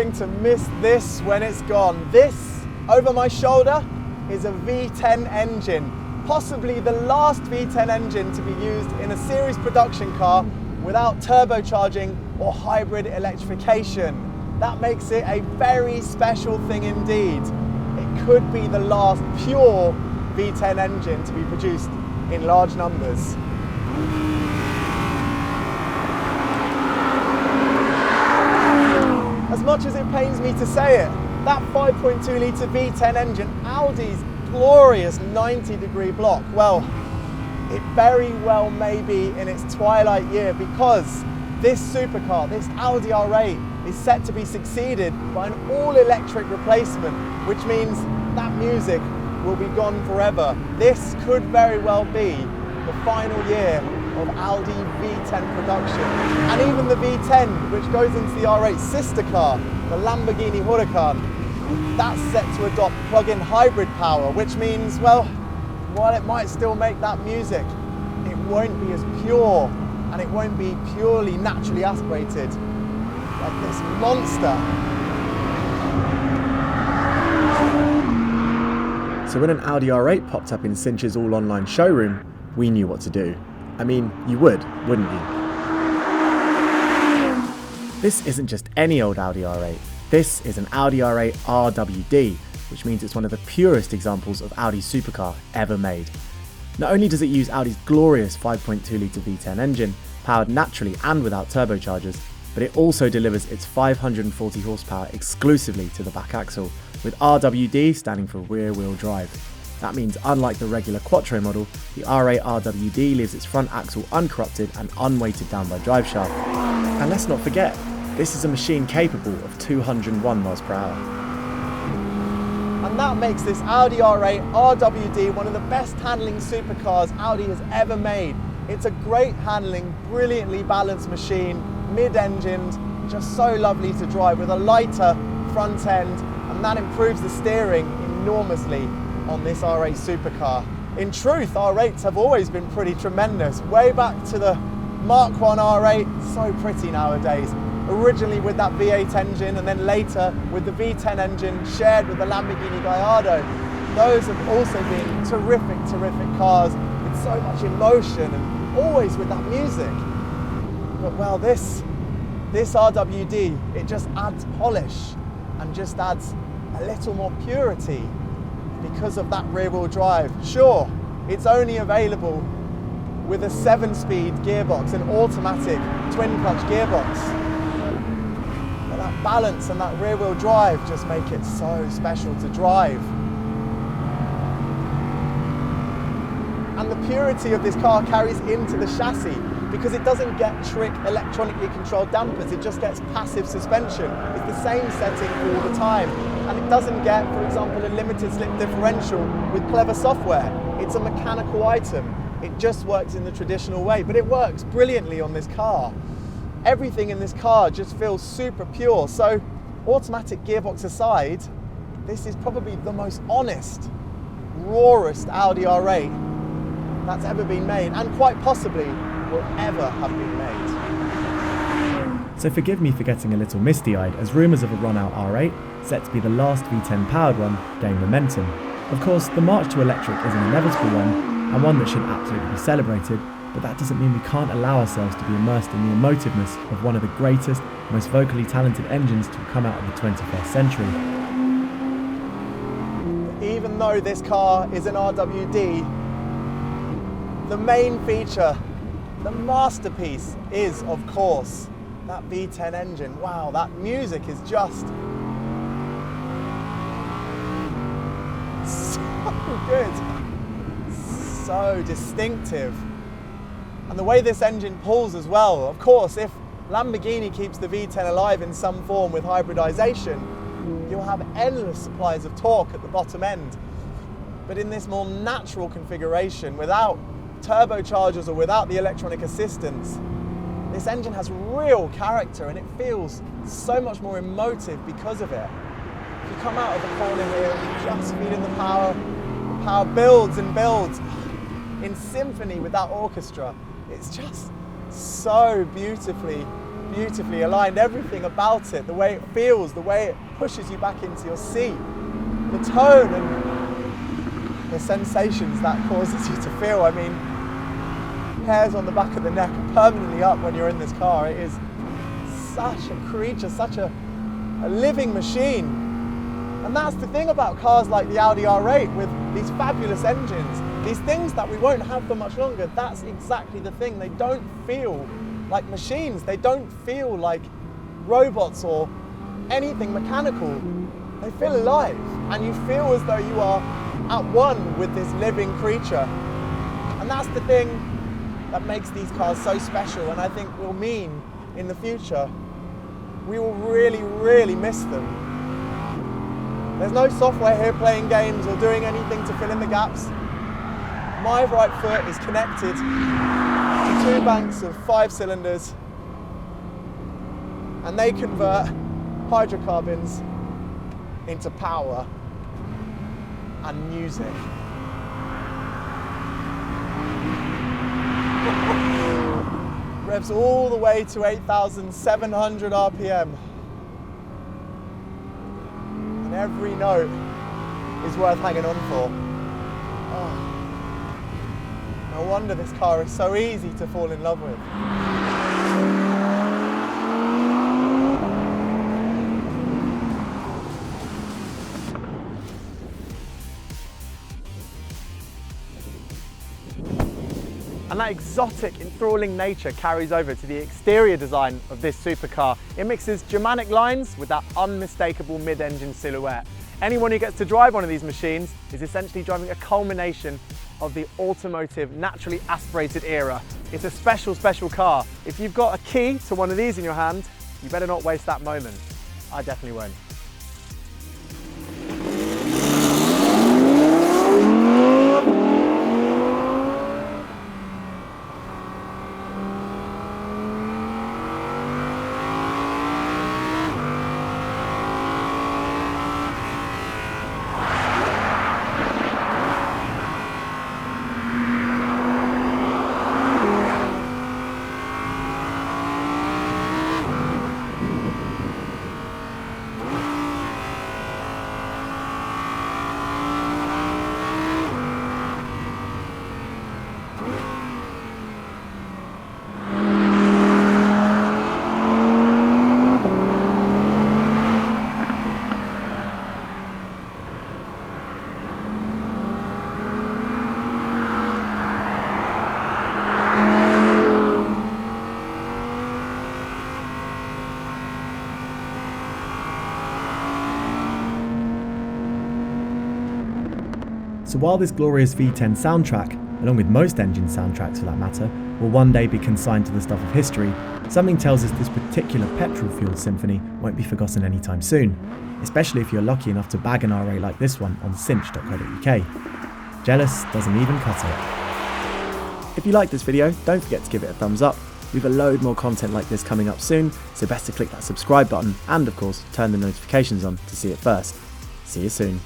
going to miss this when it's gone. This, over my shoulder, is a V10 engine. Possibly the last V10 engine to be used in a series production car without turbocharging or hybrid electrification. That makes it a very special thing indeed. It could be the last pure V10 engine to be produced in large numbers. As much as it pains me to say it, that 5.2 litre V10 engine, Audi's glorious 90-degree block, well, it very well may be in its twilight year, because this supercar, this Audi R8, is set to be succeeded by an all-electric replacement, which means that music will be gone forever. This could very well be the final year of Audi V10 production. And even the V10, which goes into the R8 sister car, the Lamborghini Huracan, that's set to adopt plug-in hybrid power, which means, well, while it might still make that music, it won't be as pure, and it won't be purely naturally aspirated like this monster. So when an Audi R8 popped up in Cinch's all-online showroom, we knew what to do. I mean, you would, wouldn't you? This isn't just any old Audi R8. This is an Audi R8 RWD, which means it's one of the purest examples of Audi's supercar ever made. Not only does it use Audi's glorious 5.2 litre V10 engine, powered naturally and without turbochargers, but it also delivers its 540 horsepower exclusively to the back axle, with RWD standing for rear wheel drive. That means, unlike the regular Quattro model, the R8 RWD leaves its front axle uncorrupted and unweighted down by driveshaft. And let's not forget, this is a machine capable of 201 miles per hour. And that makes this Audi R8 RWD one of the best handling supercars Audi has ever made. It's a great handling, brilliantly balanced machine, mid-engined, just so lovely to drive with a lighter front end, and that improves the steering enormously on this R8 supercar. In truth, R8s have always been pretty tremendous, way back to the Mark I R8, so pretty nowadays. Originally with that V8 engine, and then later with the V10 engine shared with the Lamborghini Gallardo. Those have also been terrific, terrific cars with so much emotion and always with that music. But well, this RWD, it just adds polish and just adds a little more purity because of that rear wheel drive. Sure, it's only available with a 7-speed gearbox, an automatic twin clutch gearbox. But that balance and that rear wheel drive just make it so special to drive. And the purity of this car carries into the chassis, because it doesn't get trick electronically controlled dampers, it just gets passive suspension. It's the same setting all the time. And it doesn't get, for example, a limited slip differential with clever software. It's a mechanical item. It just works in the traditional way, but it works brilliantly on this car. Everything in this car just feels super pure. So, automatic gearbox aside, this is probably the most honest, rawest Audi R8 that's ever been made, and quite possibly will ever have been made. So forgive me for getting a little misty-eyed as rumours of a run-out R8, set to be the last V10 powered one, gain momentum. Of course, the march to electric is an inevitable one, and one that should absolutely be celebrated, but that doesn't mean we can't allow ourselves to be immersed in the emotiveness of one of the greatest, most vocally talented engines to come out of the 21st century. Even though this car is an RWD, the main feature, the masterpiece, is, of course, that V10 engine. Wow, that music is just so good, so distinctive. And the way this engine pulls as well. Of course, if Lamborghini keeps the V10 alive in some form with hybridization, you'll have endless supplies of torque at the bottom end. But in this more natural configuration, without turbochargers or without the electronic assistance, this engine has real character, and it feels so much more emotive because of it. If you come out of the corner here, just feeling the power builds and builds in symphony with that orchestra. It's just so beautifully beautifully aligned, everything about it, the way it feels, the way it pushes you back into your seat, the tone and the sensations that causes you to feel. I mean, hairs on the back of the neck are permanently up when you're in this car. It is such a creature, such a living machine. And that's the thing about cars like the Audi R8 with these fabulous engines, these things that we won't have for much longer. That's exactly the thing. They don't feel like machines. They don't feel like robots or anything mechanical. They feel alive, and you feel as though you are at one with this living creature. And that's the thing that makes these cars so special, and I think will mean in the future we will really, really miss them. There's no software here playing games or doing anything to fill in the gaps. My right foot is connected to 2 banks of 5 cylinders, and they convert hydrocarbons into power and music. Revs all the way to 8,700 RPM. And every note is worth hanging on for. Oh, no wonder this car is so easy to fall in love with. And that exotic, enthralling nature carries over to the exterior design of this supercar. It mixes Germanic lines with that unmistakable mid-engine silhouette. Anyone who gets to drive one of these machines is essentially driving a culmination of the automotive, naturally aspirated era. It's a special, special car. If you've got a key to one of these in your hand, you better not waste that moment. I definitely won't. So while this glorious V10 soundtrack, along with most engine soundtracks for that matter, will one day be consigned to the stuff of history, something tells us this particular petrol-fueled symphony won't be forgotten anytime soon, especially if you're lucky enough to bag an R8 like this one on cinch.co.uk. Jealous doesn't even cut it. If you like this video, don't forget to give it a thumbs up. We've a load more content like this coming up soon, so best to click that subscribe button and of course turn the notifications on to see it first. See you soon.